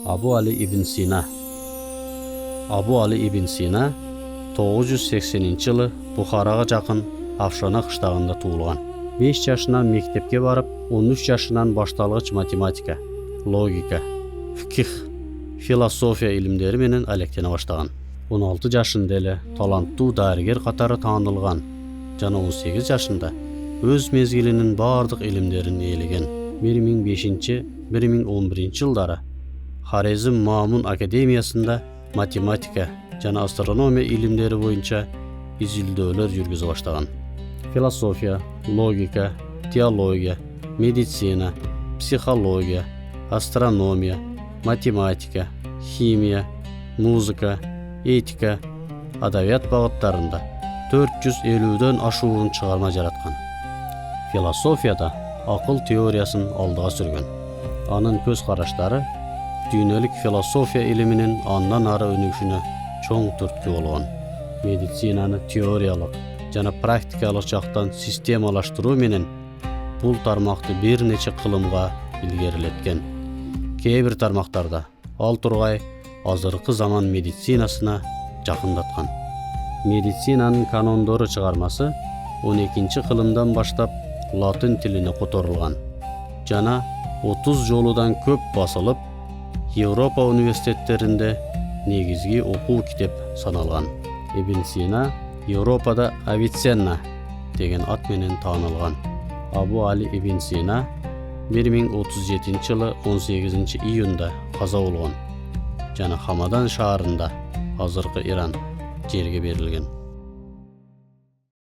Abu Ali ibn Sina. Abu Ali ibn Sina 980-жылы Бұхараға жақын Афшана қыштағында туылған. 5 жашынан мектепке барып, 13 жашынан башталғыч математика, логика, фиких, философия илимдери менен алектене баштаган. 16 жашында эле таланттуу дарыгер катары таанылган. Жана 18 жашында өз мезгилинин бардык илимдерин ээлеген. 2005-2011 жылдары Хорезм Мамун академиясында математика жана астрономия илимдери боюнча изилдөөлөр жүргүзө баштаган. Философия, логика, теология, медицина, психология, астрономия, математика, химия, музыка, этика, адабият багыттарында 450дөн ашуун чыгарма жараткан. Философияда акыл теориясын алдыга сүргөн. Анын көз караштары дүйнөлүк философия илиминин андан ары өнүгүшүнө чоң түрткү болгон. Медицинаны теориялык жана практикалык жактан системалаштыруу менен бул тармакты бир нече кылымга илгерилеткен. Кээ бир тармактарда ал тургай азыркы заман медицинасына жакындаткан. Медицинанын канондору чыгармасы 12-кылымдан баштап латын тилине которулган жана 30 жолудан көп басылып, Европа университеттеринде негизги окуу китеп саналган. Ибн Сина Европада Авиценна деген ат менен таанылган. Абу Али ибн Сина 1037-жылы 18-июнда каза болгон жана Хамадан шаарында, азыркы Иран, жерге берилген.